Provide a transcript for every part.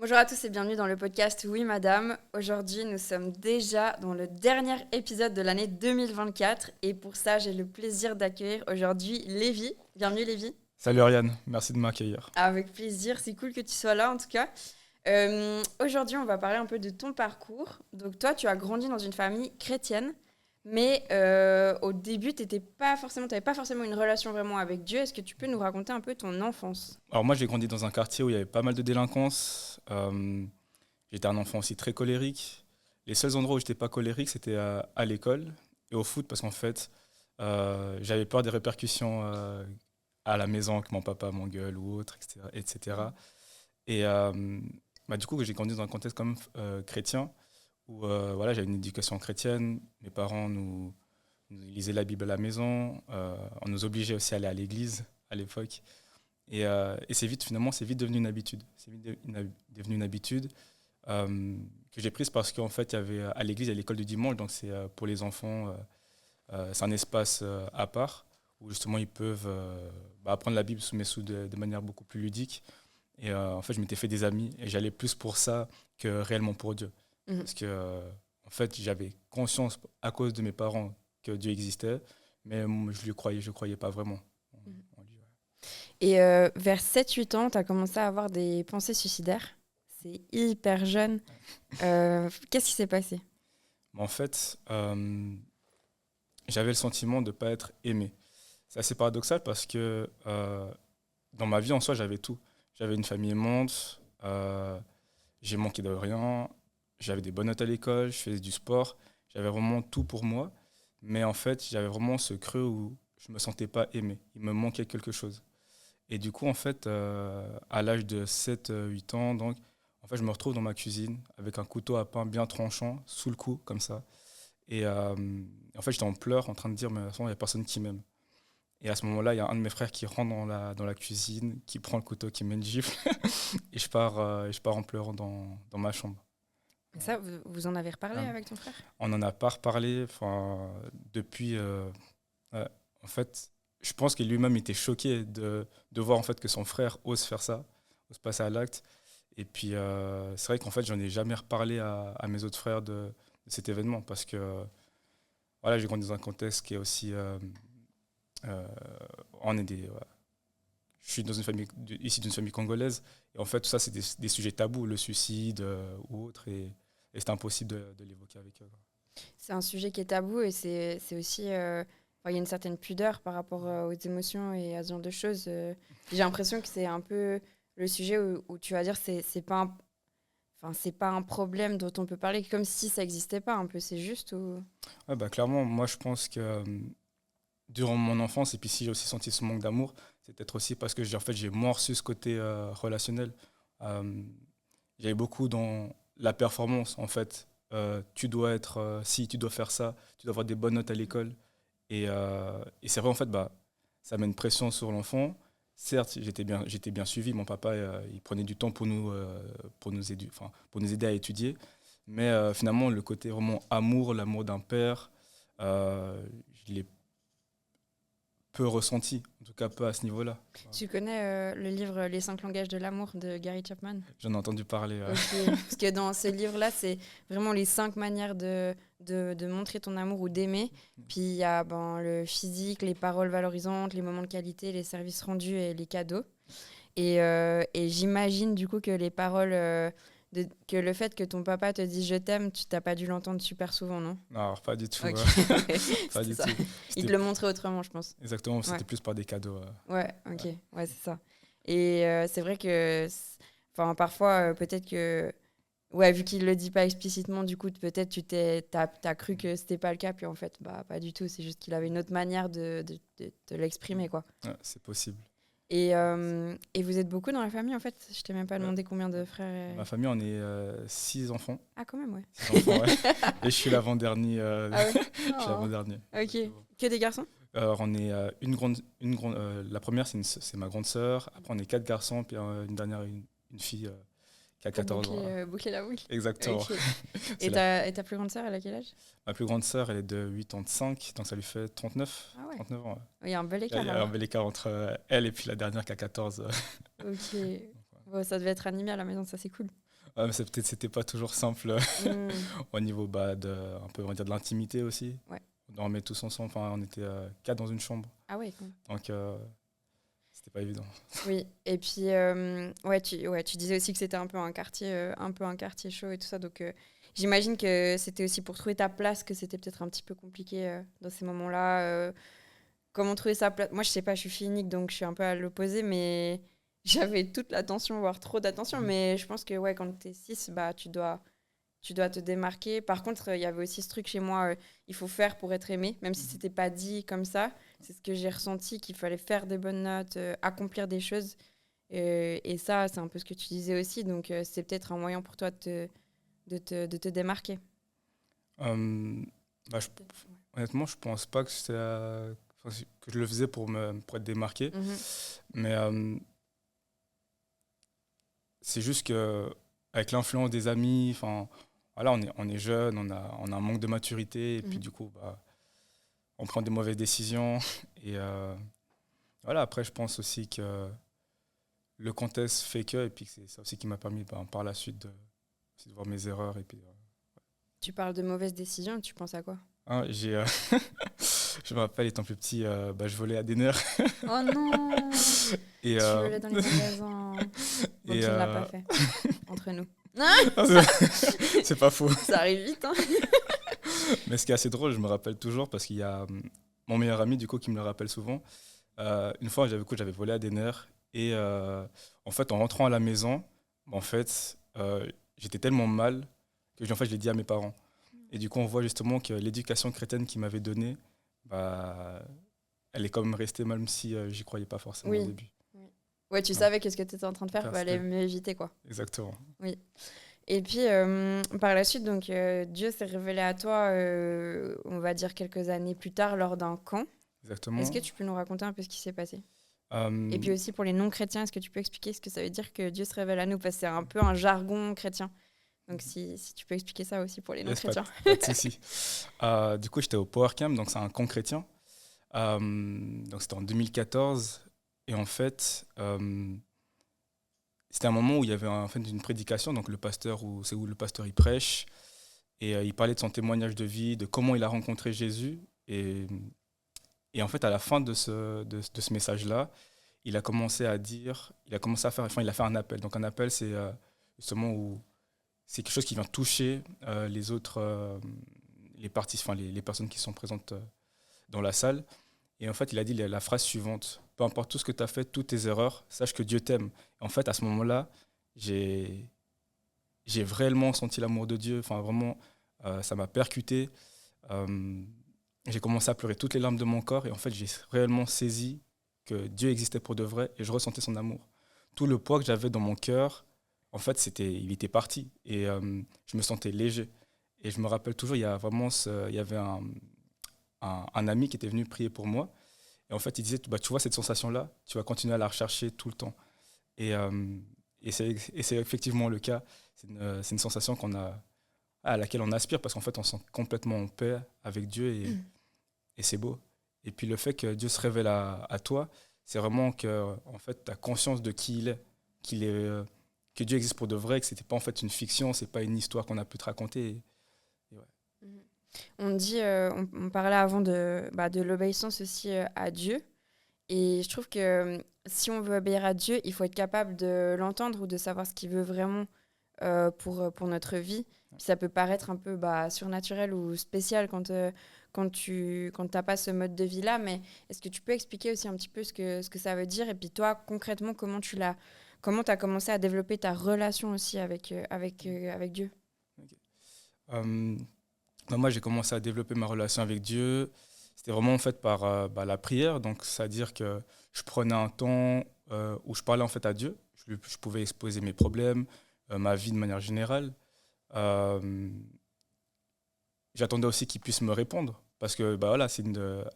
Bonjour à tous et bienvenue dans le podcast Oui Madame. Aujourd'hui, nous sommes déjà dans le dernier épisode de l'année 2024 et pour ça, j'ai le plaisir d'accueillir aujourd'hui Lévi. Bienvenue Lévi. Salut Ariane, merci de m'accueillir. Avec plaisir, c'est cool que tu sois là en tout cas. Aujourd'hui, on va parler un peu de ton parcours. Donc toi, tu as grandi dans une famille chrétienne, mais au début, tu n'avais pas forcément une relation vraiment avec Dieu. Est-ce que tu peux nous raconter un peu ton enfance? Alors moi j'ai grandi dans un quartier où il y avait pas mal de délinquance. J'étais un enfant aussi très colérique. Les seuls endroits où j'étais pas colérique c'était à l'école et au foot parce qu'en fait j'avais peur des répercussions à la maison que mon papa m'engueule ou autre, etc. etc. Et du coup j'ai grandi dans un contexte comme chrétien où voilà, j'avais une éducation chrétienne. Mes parents nous lisaient la Bible à la maison. On nous obligeait aussi à aller à l'église à l'époque. Et c'est vite devenu une habitude. Devenu une habitude que j'ai prise parce qu'en fait, il y avait à l'église, il y a l'école du dimanche, donc c'est pour les enfants, c'est un espace à part où justement ils peuvent apprendre la Bible de manière beaucoup plus ludique. Et en fait, je m'étais fait des amis et j'allais plus pour ça que réellement pour Dieu. Mhm. Parce que en fait, j'avais conscience à cause de mes parents que Dieu existait, mais moi, je croyais pas vraiment en lui. Et vers 7-8 ans, tu as commencé à avoir des pensées suicidaires. C'est hyper jeune. Qu'est-ce qui s'est passé? Mais en fait, j'avais le sentiment de ne pas être aimé. C'est assez paradoxal parce que dans ma vie en soi, j'avais tout. J'avais une famille aimante, j'ai manqué de rien, j'avais des bonnes notes à l'école, je faisais du sport, j'avais vraiment tout pour moi. Mais en fait, j'avais vraiment ce creux où je ne me sentais pas aimé. Il me manquait quelque chose. Et du coup, en fait, à l'âge de 7 8 ans, donc, en fait, je me retrouve dans ma cuisine avec un couteau à pain bien tranchant, sous le cou, comme ça. Et en fait, j'étais en pleurs, en train de dire, mais de toute façon, il n'y a personne qui m'aime. Et à ce moment-là, il y a un de mes frères qui rentre dans la cuisine, qui prend le couteau, qui me met une gifle. Et je pars en pleurant dans ma chambre. Et ça, vous en avez reparlé Euh, avec ton frère? on n'en a pas reparlé depuis. En fait, je pense que lui-même était choqué de voir en fait, que son frère ose faire ça, ose passer à l'acte. Et puis, c'est vrai qu'en fait, j'en ai jamais reparlé à mes autres frères de cet événement parce que voilà, j'ai grandi dans un contexte qui est aussi. Euh, on est des, voilà. Je suis dans une famille, ici d'une famille congolaise. Et en fait, tout ça, c'est des sujets tabous, le suicide ou autre. Et c'est impossible de l'évoquer avec eux. C'est un sujet qui est tabou et c'est aussi... il y a une certaine pudeur par rapport aux émotions et à ce genre de choses. J'ai l'impression que c'est un peu le sujet où tu vas dire c'est pas c'est pas un problème dont on peut parler comme si ça n'existait pas un peu. C'est juste ou... Ouais, clairement, moi, je pense que durant mon enfance, et puis si j'ai aussi senti ce manque d'amour, c'est peut-être aussi parce que en fait, j'ai moins reçu ce côté relationnel. Euh, J'avais beaucoup dans la performance, en fait. Tu dois être si, tu dois faire ça, tu dois avoir des bonnes notes à l'école. Et c'est vrai, en fait, ça met une pression sur l'enfant. Certes, j'étais bien suivi. Mon papa, il prenait du temps pour nous aider à étudier. Mais finalement, le côté vraiment amour, l'amour d'un père, je l'ai peu ressenti, en tout cas peu à ce niveau-là. Tu connais le livre Les 5 langages de l'amour de Gary Chapman? J'en ai entendu parler. Ok, parce que dans ce livre-là, c'est vraiment les 5 manières de montrer ton amour ou d'aimer. Puis il y a le physique, les paroles valorisantes, les moments de qualité, les services rendus et les cadeaux. Et j'imagine du coup que les paroles, que le fait que ton papa te dise je t'aime, tu t'as pas dû l'entendre super souvent, non? Non, alors pas du tout. Ok, ouais, Pas c'était du ça. tout. Il C'était te le montrait autrement, je pense. exactement, Ouais. c'était plus par des cadeaux. Ouais, ok, ouais, c'est ça. Et c'est vrai que, parfois, peut-être que, ouais, vu qu'il le dit pas explicitement, du coup, peut-être t'as cru que c'était pas le cas, puis en fait, pas du tout. C'est juste qu'il avait une autre manière de te l'exprimer, quoi. Ouais, c'est possible. Et vous êtes beaucoup dans la famille, en fait? Je t'ai même pas Ouais. demandé combien de frères. Dans ma famille, on est 6 enfants. Ah, quand même, ouais. 6 enfants, ouais. Et je suis l'avant-dernier. Ah ouais. Je suis Oh. l'avant-dernier. Ok. Que des garçons? Alors, on est la première, c'est ma grande sœur. Après, on est 4 garçons, puis une dernière, une fille qui a Pour 14 ans. boucler la boucle. Exactement. Ok. C'est Et la- ta plus grande sœur, elle a quel âge? Ma plus grande sœur, elle est de 85, donc ça lui fait 39, Ah ouais. 39 ans. Ouais. Il y a un bel Il écart y a un alors. bel écart entre elle et puis la dernière qui a 14. Ok. Ouais, ça devait être animé à la maison, ça c'est cool. Ouais, mais c'était pas toujours simple Hmm. au niveau un peu, on va dire, de l'intimité aussi. Ouais. On dormait tous ensemble, enfin, on était quatre dans une chambre. Ah ouais, quand même. Donc, c'était pas évident. Oui, et puis tu disais aussi que c'était un peu un quartier chaud et tout ça, donc j'imagine que c'était aussi pour trouver ta place que c'était peut-être un petit peu compliqué dans ces moments-là. Comment trouver sa place? Moi, je sais pas, je suis fille unique, donc je suis un peu à l'opposé, mais j'avais toute l'attention, voire trop d'attention, Mhm. mais je pense que ouais, quand t'es 6, bah tu dois te démarquer. Par contre, il y avait aussi ce truc chez moi, il faut faire pour être aimé, même si Mhm. c'était pas dit comme ça. C'est ce que j'ai ressenti, qu'il fallait faire des bonnes notes, accomplir des choses. Et ça, c'est un peu ce que tu disais aussi. Donc, c'est peut-être un moyen pour toi de te démarquer. Euh, bah, honnêtement, je pense pas que, que je le faisais pour être démarqué. Mhm. Mais c'est juste que avec l'influence des amis, enfin, voilà, on est jeune, on a un manque de maturité, et puis Mhm. du coup, on prend des mauvaises décisions. Et voilà, après, je pense aussi que le contexte fait que, et puis que c'est ça aussi qui m'a permis par la suite aussi de voir mes erreurs. Et puis, Tu parles de mauvaises décisions, tu penses à quoi? hein, je me rappelle, étant plus petit, je volais à des nerfs. Oh non! Et, Tu volais dans les magasins. Bon, et tu ne l'as pas fait, entre nous. non, c'est pas faux. Ça arrive vite, hein? Mais ce qui est assez drôle, je me rappelle toujours parce qu'il y a mon meilleur ami du coup qui me le rappelle souvent. Une fois, j'avais volé à des nerfs et en fait, en rentrant à la maison, en fait, j'étais tellement mal que en fait, je l'ai dit à mes parents. Et du coup, on voit justement que l'éducation chrétienne qu'ils m'avaient donnée, bah, elle est quand même restée, même si j'y croyais pas forcément au Oui. début. Oui. Ouais, tu Ouais, savais qu'est-ce que tu étais en train de faire, parce fallait que, mieux éviter, quoi. exactement. Oui. Et puis, par la suite, donc, Dieu s'est révélé à toi, on va dire quelques années plus tard, lors d'un camp. Est-ce Exactement. que tu peux nous raconter un peu ce qui s'est passé? Et Euh, puis aussi pour les non-chrétiens, est-ce que tu peux expliquer ce que ça veut dire que Dieu se révèle à nous? Parce que c'est un peu un jargon chrétien. Donc si tu peux expliquer ça aussi pour les yes, non-chrétiens. pas de souci. Du coup, j'étais au Power Camp, donc c'est un camp chrétien. Donc c'était en 2014. Et en fait, c'était un moment où il y avait en fait une prédication, donc le pasteur, c'est où le pasteur il prêche, et il parlait de son témoignage de vie, de comment il a rencontré Jésus. Et en fait, à la fin de ce message-là, il a fait un appel. Donc un appel, c'est justement où c'est quelque chose qui vient toucher les autres, les parties, enfin les personnes qui sont présentes dans la salle. Et en fait, il a dit la phrase suivante: peu importe tout ce que tu as fait, toutes tes erreurs, sache que Dieu t'aime. En fait, à ce moment-là, j'ai j'ai réellement senti l'amour de Dieu. Enfin, vraiment, ça m'a percuté. Euh, j'ai commencé à pleurer toutes les larmes de mon corps. Et en fait, j'ai réellement saisi que Dieu existait pour de vrai et je ressentais son amour. Tout le poids que j'avais dans mon cœur, en fait, il était parti. Et je me sentais léger. Et je me rappelle toujours, il y avait un ami qui était venu prier pour moi. Et en fait, il disait, bah, tu vois, cette sensation-là, tu vas continuer à la rechercher tout le temps. Et, euh, et c'est effectivement le cas. C'est une sensation à laquelle on aspire parce qu'en fait, on se sent complètement en paix avec Dieu et c'est beau. Et puis le fait que Dieu se révèle à toi, c'est vraiment que en fait, tu as conscience de qui il est, que Dieu existe pour de vrai, que c'était pas en fait une fiction, c'est pas une histoire qu'on a pu te raconter. Et ouais. Mhm. On dit, on parlait avant de l'obéissance aussi à Dieu. Et je trouve que si on veut obéir à Dieu, il faut être capable de l'entendre ou de savoir ce qu'il veut vraiment pour notre vie. Puis ça peut paraître un peu surnaturel ou spécial quand t'as pas ce mode de vie-là, mais est-ce que tu peux expliquer aussi un petit peu ce que ça veut dire? Et puis toi, concrètement, comment tu as commencé à développer ta relation aussi avec Dieu? Ok. Euh, Moi, j'ai commencé à développer ma relation avec Dieu. C'était vraiment en fait par la prière. Donc, c'est-à-dire que je prenais un temps où je parlais en fait à Dieu. Je pouvais exposer mes problèmes, ma vie de manière générale. Euh, J'attendais aussi qu'il puisse me répondre. Parce que voilà,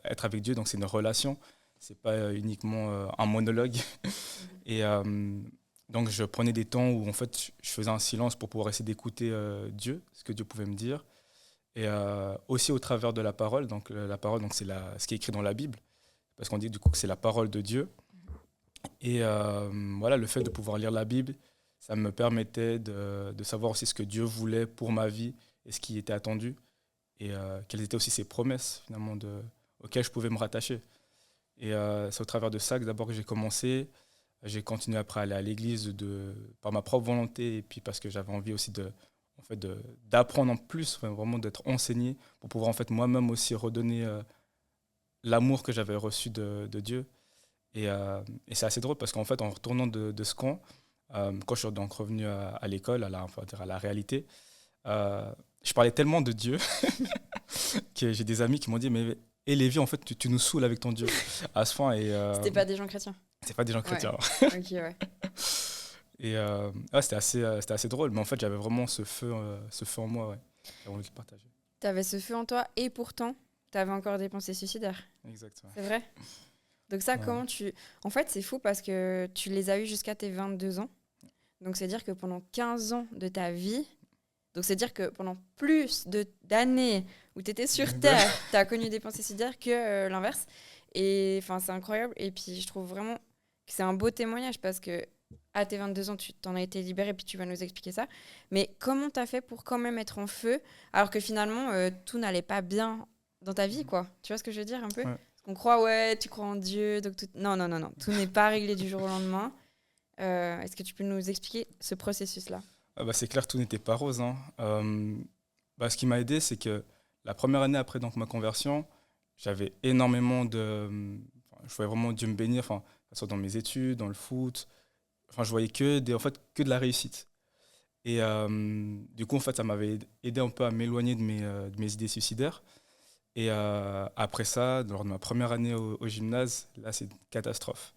être avec Dieu, donc c'est une relation. C'est pas uniquement un monologue. Mhm. Et donc, je prenais des temps où en fait, je faisais un silence pour pouvoir essayer d'écouter Dieu, ce que Dieu pouvait me dire. Et aussi au travers de la parole. Donc la parole, donc ce qui est écrit dans la Bible, parce qu'on dit du coup que c'est la parole de Dieu. Et voilà, le fait de pouvoir lire la Bible, ça me permettait de savoir aussi ce que Dieu voulait pour ma vie et ce qui était attendu et quelles étaient aussi ses promesses finalement auxquelles je pouvais me rattacher. Et c'est au travers de ça que d'abord que j'ai commencé. J'ai continué après à aller à l'église par ma propre volonté et puis parce que j'avais envie aussi d'apprendre en plus, enfin, vraiment d'être enseigné pour pouvoir en fait moi-même aussi redonner l'amour que j'avais reçu de Dieu. Et c'est assez drôle parce qu'en fait, en retournant de ce camp, quand je suis donc revenu à l'école, on va dire à la réalité, je parlais tellement de Dieu que j'ai des amis qui m'ont dit mais et Lévi, en fait, tu nous saoules avec ton Dieu à ce point. C'était pas des gens chrétiens. C'est pas des gens chrétiens. Ouais. Ok, ouais. Et ouais, c'était assez drôle, mais en fait, j'avais vraiment ce feu en moi, ouais. J'avais envie de le partager. T'avais ce feu en toi et pourtant, t'avais encore des pensées suicidaires. Exact. Ouais. C'est vrai? Donc ça, Ouais. comment tu... En fait, c'est fou parce que tu les as eus jusqu'à tes 22 ans. Donc c'est-à-dire que pendant 15 ans de ta vie, donc c'est-à-dire que pendant plus d'années où tu étais sur Terre, tu as connu des pensées suicidaires que l'inverse. Et enfin, c'est incroyable. Et puis je trouve vraiment que c'est un beau témoignage parce que à tes 22 ans, tu t'en as été libéré, puis tu vas nous expliquer ça. Mais comment tu as fait pour quand même être en feu alors que finalement, tout n'allait pas bien dans ta vie, quoi? Tu vois ce que je veux dire un peu? Ouais. Parce qu'on croit, ouais, tu crois en Dieu, donc tout... Non, non, non, non. Tout n'est pas réglé du jour au lendemain. Est-ce que tu peux nous expliquer ce processus-là? C'est clair, tout n'était pas rose. Hein. Ce qui m'a aidé, c'est que la première année après donc, ma conversion, j'avais énormément je voyais vraiment Dieu me bénir, que ce soit dans mes études, dans le foot. Je voyais que de la réussite. Et du coup, en fait, ça m'avait aidé un peu à m'éloigner de mes idées suicidaires. Et après ça, lors de ma première année au gymnase, là, c'est une catastrophe.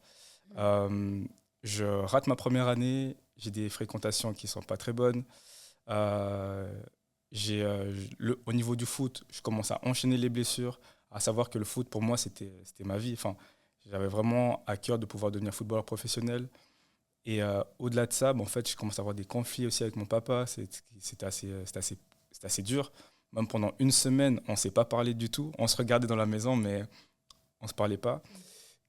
Je rate ma première année, j'ai des fréquentations qui ne sont pas très bonnes. Au niveau du foot, je commence à enchaîner les blessures, à savoir que le foot, pour moi, c'était ma vie. J'avais vraiment à cœur de pouvoir devenir footballeur professionnel. Et au-delà de ça, en fait, je commence à avoir des conflits aussi avec mon papa. C'était assez dur. Même pendant une semaine, on ne s'est pas parlé du tout. On se regardait dans la maison, mais on ne se parlait pas.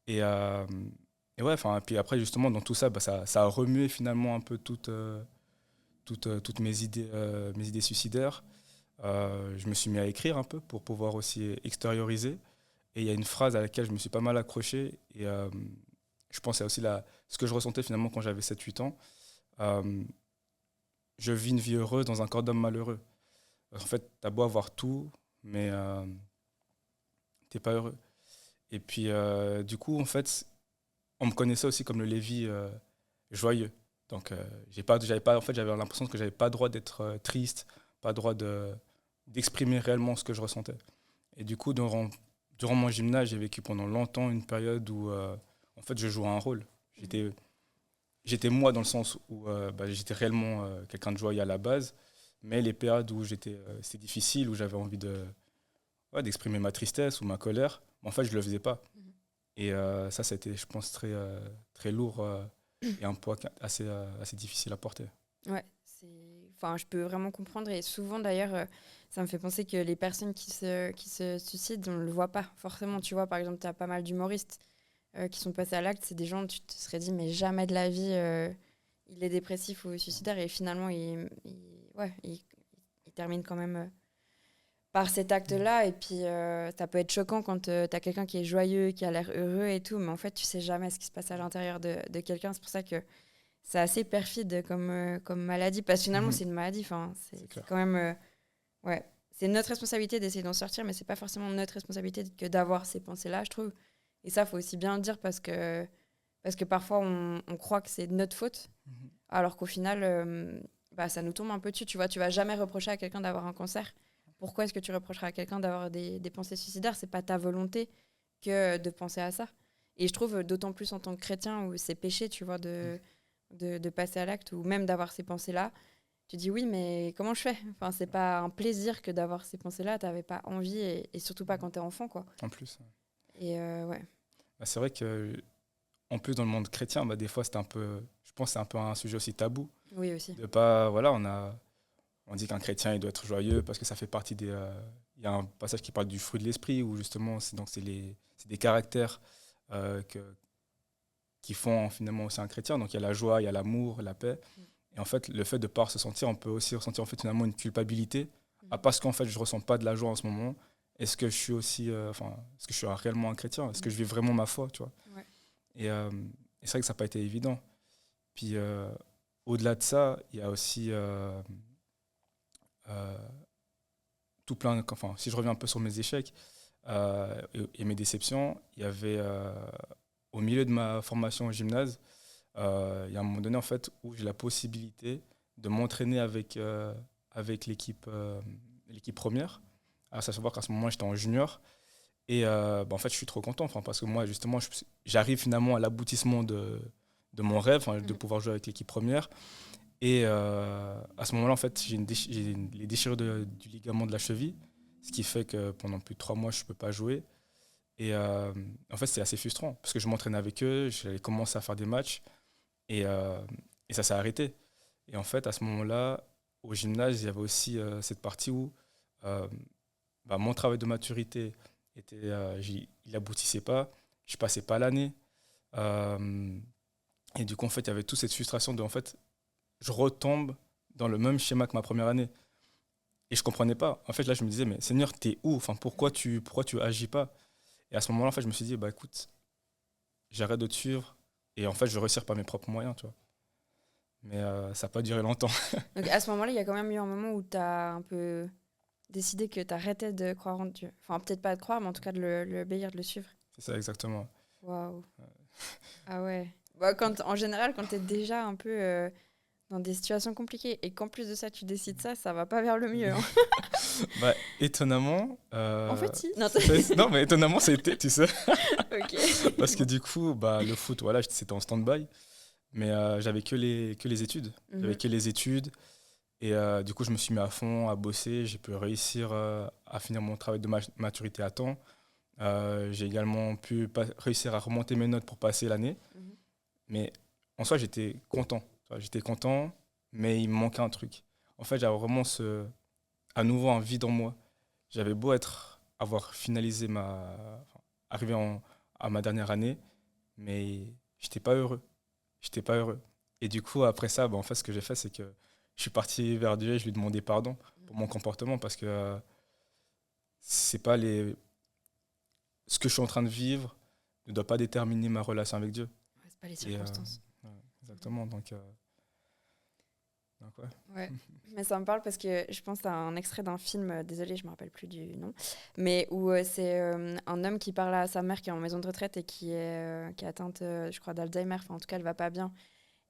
Et ouais, puis après, justement, dans tout ça, ça a remué finalement un peu toutes mes idées suicidaires. Je me suis mis à écrire un peu pour pouvoir aussi extérioriser. Et il y a une phrase à laquelle je me suis pas mal accroché. Et je pense que c'est aussi ce que je ressentais finalement quand j'avais 7-8 ans. Je vis une vie heureuse dans un corps d'homme malheureux. En fait, tu as beau avoir tout, mais tu n'es pas heureux. Et puis, du coup, en fait, on me connaissait aussi comme le Lévi joyeux. Donc, j'avais l'impression que j'avais pas le droit d'être triste, pas le droit d'exprimer réellement ce que je ressentais. Et du coup, durant mon gymnase, j'ai vécu pendant longtemps une période où, en fait, je jouais un rôle. J'étais moi dans le sens où j'étais réellement quelqu'un de joyeux à la base, mais les périodes où c'était difficile, où j'avais envie d'exprimer ma tristesse ou ma colère, en fait, je le faisais pas. Et ça a été, je pense, très, très lourd et un poids assez difficile à porter. Ouais, je peux vraiment comprendre. Et souvent, d'ailleurs, ça me fait penser que les personnes qui se suicident, on ne le voit pas forcément. Tu vois, par exemple, tu as pas mal d'humoristes qui sont passés à l'acte. C'est des gens, tu te serais dit, mais jamais de la vie, il est dépressif ou suicidaire. Et finalement, il termine quand même par cet acte-là. Et puis, ça peut être choquant quand tu as quelqu'un qui est joyeux, qui a l'air heureux et tout. Mais en fait, tu sais jamais ce qui se passe à l'intérieur de quelqu'un. C'est pour ça que c'est assez perfide comme maladie. Parce que finalement, c'est une maladie. C'est quand même... c'est notre responsabilité d'essayer d'en sortir, mais c'est pas forcément notre responsabilité que d'avoir ces pensées-là, je trouve. Et ça, il faut aussi bien le dire parce que parfois, on croit que c'est de notre faute, alors qu'au final, ça nous tombe un peu dessus. Tu vois, tu vas jamais reprocher à quelqu'un d'avoir un cancer. Pourquoi est-ce que tu reprocherais à quelqu'un d'avoir des pensées suicidaires? C'est pas ta volonté que de penser à ça. Et je trouve, d'autant plus en tant que chrétien, où c'est péché, tu vois, de passer à l'acte, ou même d'avoir ces pensées-là. Tu dis oui, mais comment je fais? C'est pas un plaisir que d'avoir ces pensées-là. T'avais pas envie, et surtout pas quand t'es enfant, quoi. En plus. Et ouais. C'est vrai que, en plus, dans le monde chrétien, des fois, je pense que c'est un peu un sujet aussi tabou. Oui, aussi. De pas, on dit qu'un chrétien, il doit être joyeux parce que ça fait partie des... Il y a un passage qui parle du fruit de l'esprit, où justement, c'est des caractères qui font finalement aussi un chrétien. Donc, il y a la joie, il y a l'amour, la paix. Et en fait, le fait de ne pas se sentir, on peut aussi ressentir en fait, finalement une culpabilité. Parce qu'en fait, je ne ressens pas de la joie en ce moment. Est-ce que je suis aussi, est-ce que je suis réellement un chrétien? Est-ce que je vis vraiment ma foi, tu vois? Ouais. Et c'est vrai que ça n'a pas été évident. Puis, au-delà de ça, il y a aussi euh, tout plein. Enfin, si je reviens un peu sur mes échecs et mes déceptions, il y avait au milieu de ma formation au gymnase, il y a un moment donné en fait où j'ai la possibilité de m'entraîner avec l'équipe première. À savoir qu'à ce moment j'étais en junior et en fait je suis trop content parce que moi justement j'arrive finalement à l'aboutissement de mon rêve, de pouvoir jouer avec l'équipe première. Et à ce moment-là en fait j'ai les déchirures du ligament de la cheville, ce qui fait que pendant plus de 3 mois je ne peux pas jouer. Et en fait c'est assez frustrant parce que je m'entraînais avec eux, j'avais commencé à faire des matchs. Et, et ça s'est arrêté. Et en fait, à ce moment-là, au gymnase, il y avait aussi cette partie où euh, mon travail de maturité il aboutissait pas. Je passais pas l'année. Euh, et du coup, en fait, il y avait toute cette frustration de, en fait, je retombe dans le même schéma que ma première année. Et je comprenais pas. En fait, là, je me disais, mais Seigneur, t'es où? Enfin, pourquoi tu agis pas? Et à ce moment-là, en fait, je me suis dit, bah écoute, j'arrête de te suivre. Et en fait, je réussir par mes propres moyens, tu vois. Mais ça n'a pas duré longtemps. Donc à ce moment-là, il y a quand même eu un moment où tu as un peu décidé que tu arrêtais de croire en Dieu. Enfin, peut-être pas de croire, mais en tout cas de le obéir, de le suivre. C'est ça, exactement. Waouh. Ah ouais. Bah, en général, quand tu es déjà un peu dans des situations compliquées et qu'en plus de ça, tu décides ça, ça va pas vers le mieux. Hein. Étonnamment. En fait, si. Non, Non, mais étonnamment, ça a été, tu sais. ok. Parce que du coup, le foot, voilà, c'était en stand-by. Mais j'avais que les études. J'avais que les études. Et du coup, je me suis mis à fond, à bosser. J'ai pu réussir à finir mon travail de maturité à temps. J'ai également pu réussir à remonter mes notes pour passer l'année. Mais en soi, j'étais content. Tu vois, j'étais content, mais il me manquait un truc. En fait, j'avais vraiment à nouveau un vide en moi. J'avais beau avoir finalisé arrivé à ma dernière année, mais j'étais pas heureux. J'étais pas heureux. Et du coup, après ça, en fait, ce que j'ai fait, c'est que je suis parti vers Dieu et je lui ai demandé pardon pour mon comportement parce que c'est pas ce que je suis en train de vivre ne doit pas déterminer ma relation avec Dieu. Ouais, c'est pas les circonstances. Ouais, exactement. Donc ouais. Ouais. Mais ça me parle parce que je pense à un extrait d'un film, désolée, je me rappelle plus du nom, mais où c'est un homme qui parle à sa mère qui est en maison de retraite et qui est atteinte, je crois, d'Alzheimer. Enfin, en tout cas, elle va pas bien.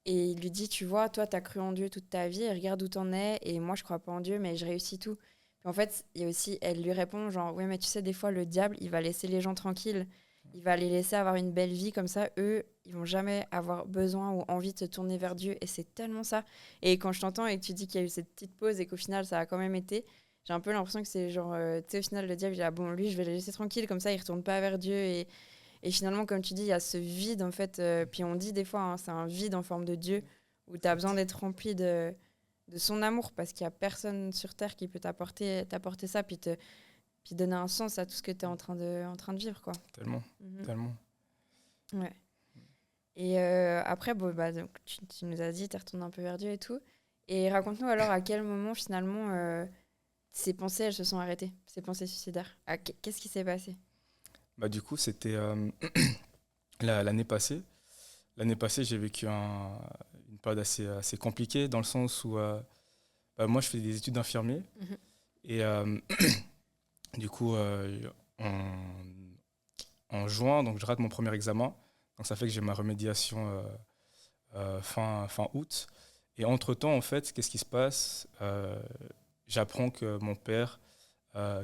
Et il lui dit, tu vois, toi, tu as cru en Dieu toute ta vie, et regarde où t'en es, et moi, je crois pas en Dieu, mais je réussis tout. Puis en fait, il y a aussi, elle lui répond, genre, oui, mais tu sais, des fois, le diable, il va laisser les gens tranquilles, il va les laisser avoir une belle vie, comme ça, eux, ils vont jamais avoir besoin ou envie de se tourner vers Dieu, et c'est tellement ça. Et quand je t'entends et que tu dis qu'il y a eu cette petite pause et qu'au final, ça a quand même été, j'ai un peu l'impression que c'est genre, tu sais, au final, le diable, il dit, ah bon, lui, je vais le laisser tranquille, comme ça, il retourne pas vers Dieu, et finalement, comme tu dis, il y a ce vide, en fait. Puis on dit des fois, hein, c'est un vide en forme de Dieu, où tu as besoin d'être rempli de son amour, parce qu'il n'y a personne sur Terre qui peut t'apporter ça, puis donner un sens à tout ce que tu es en train de vivre. Quoi. Tellement, tellement. Ouais. Et après, bon, donc, tu nous as dit, tu es retourné un peu vers Dieu et tout. Et raconte-nous alors à quel moment, finalement, ces pensées, elles se sont arrêtées, ces pensées suicidaires. Qu'est-ce qui s'est passé? Du coup, c'était l'année passée. L'année passée, j'ai vécu une période assez compliquée dans le sens où moi, je fais des études d'infirmier. Et du coup, en juin, donc je rate mon premier examen. Donc ça fait que j'ai ma remédiation fin août. Et entre-temps, en fait, qu'est-ce qui se passe? J'apprends que mon père,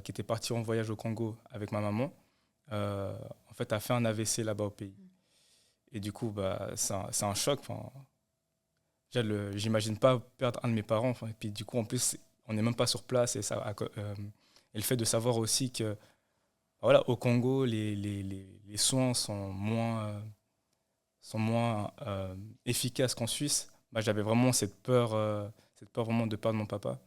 qui était parti en voyage au Congo avec ma maman, en fait, a fait un AVC là-bas au pays. Et du coup, c'est un choc. Déjà, j'imagine pas perdre un de mes parents. Et puis du coup, en plus, on n'est même pas sur place. Et le fait de savoir aussi que, voilà, au Congo, les soins sont moins efficaces qu'en Suisse. J'avais vraiment cette peur vraiment de perdre mon papa.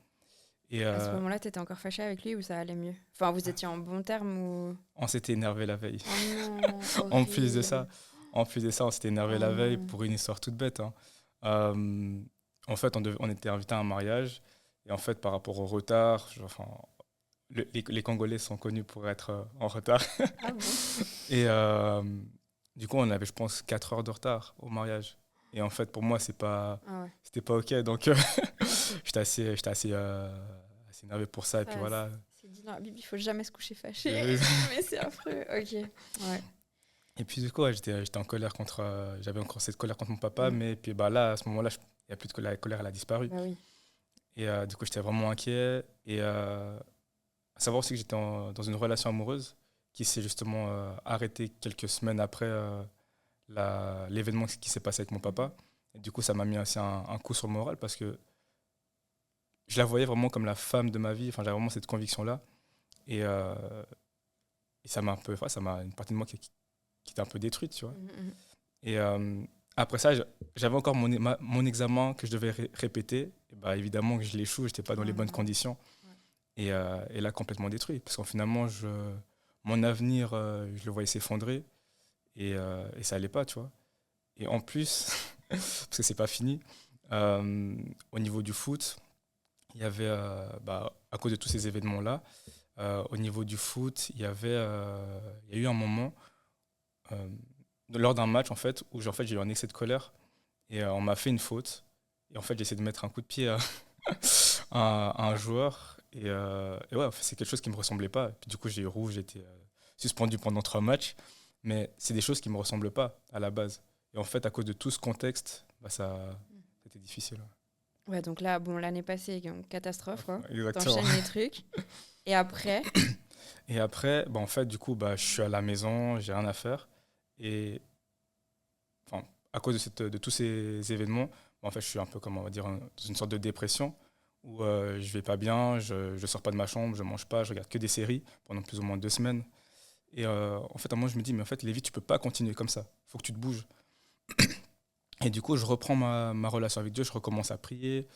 Et à ce moment-là, tu étais encore fâché avec lui ou ça allait mieux? Enfin, vous étiez en bon terme ou... On s'était énervé la veille. Oh non, En plus de ça, on s'était énervé la veille non. pour une histoire toute bête. Hein. En fait, on était invité à un mariage. Et en fait, par rapport au retard, enfin, les Congolais sont connus pour être en retard. Ah bon? Et du coup, on avait, je pense, 4 heures de retard au mariage. Et en fait, pour moi, Ah ouais. c'était pas OK. Donc, assez énervé pour ça. Et puis Ça, voilà. c'est dit, non, Bibi, il faut jamais se coucher fâché. Euh, Mais c'est affreux. Ok. Ouais. Et puis, du coup, ouais, j'étais en colère contre. J'avais encore cette colère contre mon papa. Mm. Mais puis, bah, là, à ce moment-là, il n'y a plus de colère. La colère, elle a disparu. Bah oui. Et du coup, j'étais vraiment inquiet. Et à savoir aussi que j'étais dans une relation amoureuse qui s'est justement arrêtée quelques semaines après l'événement qui s'est passé avec mon papa. Et du coup, ça m'a mis aussi un coup sur le moral parce que je la voyais vraiment comme la femme de ma vie. Enfin, j'avais vraiment cette conviction-là. Et, et ça m'a un peu, enfin, ça m'a une partie de moi qui était un peu détruite, tu vois. Mhm. Et après ça, j'avais encore mon examen que je devais répéter. Et bah, évidemment que je l'échoue, je n'étais pas dans les Oh bonnes non. conditions. Ouais. Et là, complètement détruit. Parce qu'en finalement, mon avenir, je le voyais s'effondrer. Et ça allait pas, tu vois. Et en plus, parce que c'est pas fini, au niveau du foot, il y avait, à cause de tous ces événements-là, au niveau du foot, il y a eu un moment, euh, lors d'un match, en fait, où en fait, j'ai eu un excès de colère et on m'a fait une faute. Et en fait, j'ai essayé de mettre un coup de pied à un joueur. Et ouais, en fait, c'est quelque chose qui me ressemblait pas. Puis, du coup, j'ai eu rouge, j'ai été suspendu pendant 3 matchs. Mais c'est des choses qui me ressemblent pas à la base. Et en fait, à cause de tout ce contexte, bah, c'était difficile. Ouais, donc là, bon, l'année passée, donc, catastrophe, quoi. Exactement. T'enchaînes les trucs. Et après, Et après, bah, en fait, du coup, bah, je suis à la maison, j'ai rien à faire. Et enfin, à cause de tous ces événements, bah, en fait, je suis un peu, comme on va dire, dans une sorte de dépression où je vais pas bien, je sors pas de ma chambre, je mange pas, je regarde que des séries pendant plus ou moins 2 semaines. Et en fait, à moi, je me dis, mais en fait, Lévi, tu peux pas continuer comme ça. Faut que tu te bouges. Et du coup, je reprends ma relation avec Dieu, je recommence à prier,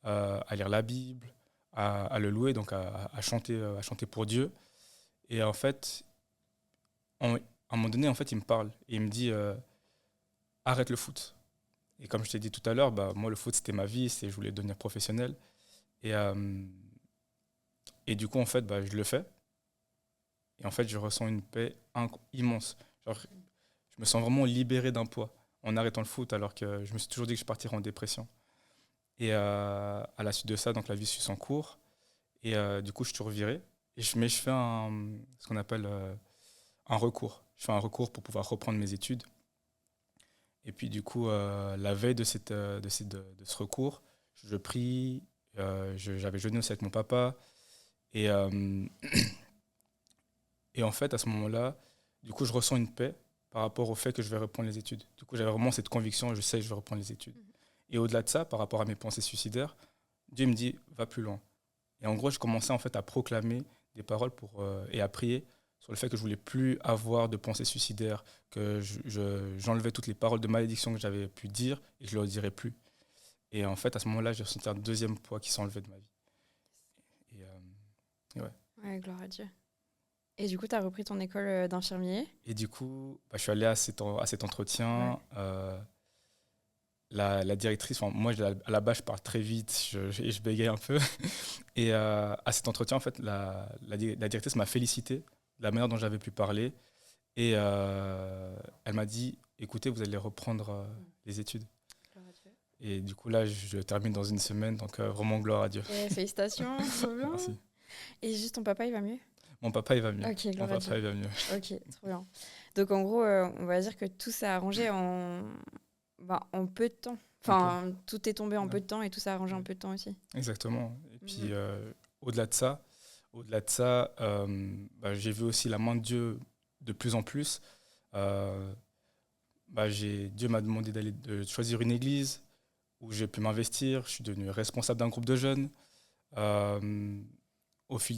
à lire la Bible, à le louer, donc à chanter pour Dieu. Et en fait, à un moment donné, en fait, il me parle et il me dit arrête le foot. Et comme je t'ai dit tout à l'heure, bah, moi, le foot, c'était ma vie, je voulais devenir professionnel. Et, et du coup, en fait, bah, je le fais. Et en fait, je ressens une paix immense. Genre, je me sens vraiment libéré d'un poids en arrêtant le foot, alors que je me suis toujours dit que je partirais en dépression. Et à la suite de ça, donc la vie suit son cours. Et du coup, je suis reviré. Mais je fais ce qu'on appelle un recours. Je fais un recours pour pouvoir reprendre mes études. Et puis, du coup, la veille de ce recours, je prie. J'avais jeûné aussi avec mon papa. Et, et en fait, à ce moment-là, du coup, je ressens une paix par rapport au fait que je vais reprendre les études. Du coup, j'avais vraiment cette conviction, je sais que je vais reprendre les études. Et au-delà de ça, par rapport à mes pensées suicidaires, Dieu me dit, va plus loin. Et en gros, je commençais en fait à proclamer des paroles et à prier sur le fait que je voulais plus avoir de pensées suicidaires, que j'enlevais toutes les paroles de malédiction que j'avais pu dire et je ne le dirais plus. Et en fait, à ce moment-là, j'ai ressenti un deuxième poids qui s'enlevait de ma vie. Et ouais. ouais, gloire à Dieu. Et du coup, tu as repris ton école d'infirmier. Et du coup, bah, je suis allé à cet Ouais. entretien. La directrice, enfin, moi, à la base, je parle très vite, je bégaye un peu. Et à cet entretien, en fait, la directrice m'a félicité de la manière dont j'avais pu parler. Et elle m'a dit, écoutez, vous allez reprendre les études. Gloire à Dieu. Et du coup, là, je termine dans une semaine, donc vraiment gloire à Dieu. Et félicitations, trop bien. Merci. Et juste ton papa, il va mieux? Mon papa, il va mieux. Ok, Mon gloire à Dieu. papa, il va mieux. Ok, trop bien. Donc en gros, on va dire que tout s'est arrangé en peu de temps. Un peu. Enfin, tout est tombé en Ouais. peu de temps et tout s'est arrangé en peu de temps aussi. Exactement. Et puis, Mhm. au-delà de ça, bah, j'ai vu aussi la main de Dieu de plus en plus. Euh, bah, Dieu m'a demandé de choisir une église où j'ai pu m'investir. Je suis devenu responsable d'un groupe de jeunes. Euh, au fil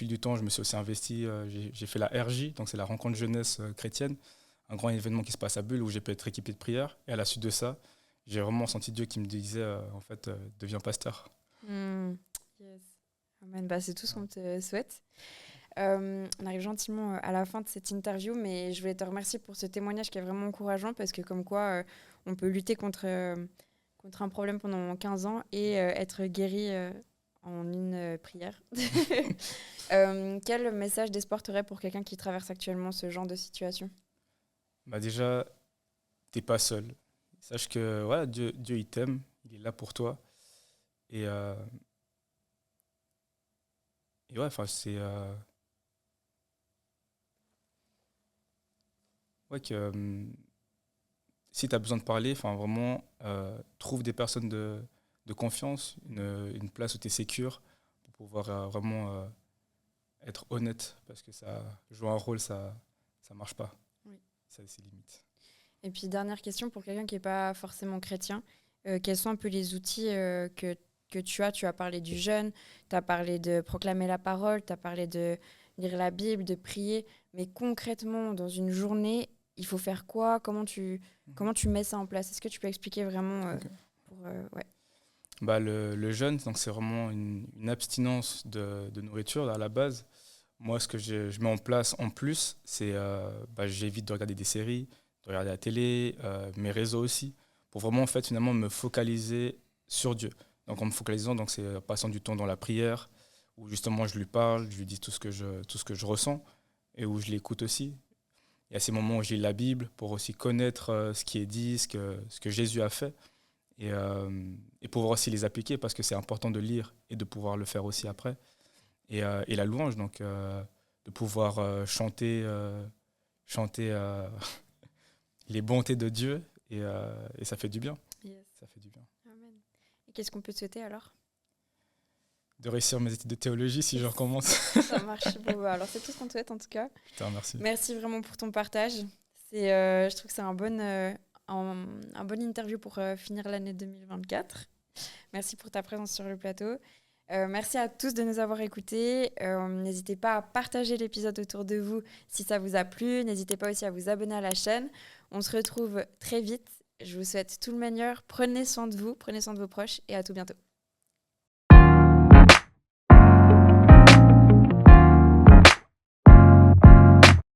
du temps, je me suis aussi investi. J'ai fait la RJ, donc c'est la rencontre jeunesse chrétienne, un grand événement qui se passe à Bulle où j'ai pu être équipé de prière. Et à la suite de ça, j'ai vraiment senti Dieu qui me disait en fait, deviens pasteur. Hmm. Yes. Amen. Bah, c'est tout ce qu'on te souhaite. On arrive gentiment à la fin de cette interview, mais je voulais te remercier pour ce témoignage qui est vraiment encourageant parce que comme quoi on peut lutter contre un problème pendant 15 ans et être guéri en une prière. Quel message d'espoir t'aurais pour quelqu'un qui traverse actuellement ce genre de situation? Bah déjà, t'es pas seul. Sache que ouais, Dieu il t'aime, il est là pour toi. Et, euh, et ouais, enfin, c'est. Ouais, que si tu as besoin de parler, enfin, vraiment, trouve des personnes de confiance, une place où tu es sécure pour pouvoir vraiment être honnête parce que ça jouer un rôle, ça marche pas. Oui. Ça a ses limites. Et puis, dernière question pour quelqu'un qui n'est pas forcément chrétien. Quels sont un peu les outils que tu as? Tu as parlé du jeûne, tu as parlé de proclamer la parole, tu as parlé de lire la Bible, de prier. Mais concrètement, dans une journée, il faut faire quoi? Comment tu mets ça en place? Est-ce que tu peux expliquer vraiment Ok. ouais. Bah, le jeûne, donc c'est vraiment une abstinence de nourriture à la base. Moi, ce que je mets en place en plus, c'est bah, j'évite de regarder des séries, de regarder la télé, mes réseaux aussi, pour vraiment en fait finalement me focaliser sur Dieu. Donc en me focalisant, donc c'est passant du temps dans la prière, où justement je lui parle, je lui dis tout ce que je ressens et où je l'écoute aussi. Il y a ces moments où je lis la Bible pour aussi connaître ce qui est dit, ce que Jésus a fait et pouvoir aussi les appliquer parce que c'est important de lire et de pouvoir le faire aussi après. Et la louange, donc de pouvoir chanter les bontés de Dieu et ça fait du bien. Yes. Ça fait du bien. Amen. Et qu'est-ce qu'on peut te souhaiter alors? De réussir mes études de théologie si je recommence. Ça marche. Bon, bah, alors, c'est tout ce qu'on te souhaite en tout cas. Je te remercie. Merci vraiment pour ton partage. Je trouve que c'est un bon interview pour finir l'année 2024. Merci pour ta présence sur le plateau. Merci à tous de nous avoir écoutés. N'hésitez pas à partager l'épisode autour de vous si ça vous a plu. N'hésitez pas aussi à vous abonner à la chaîne. On se retrouve très vite. Je vous souhaite tout le meilleur. Prenez soin de vous, prenez soin de vos proches et à tout bientôt.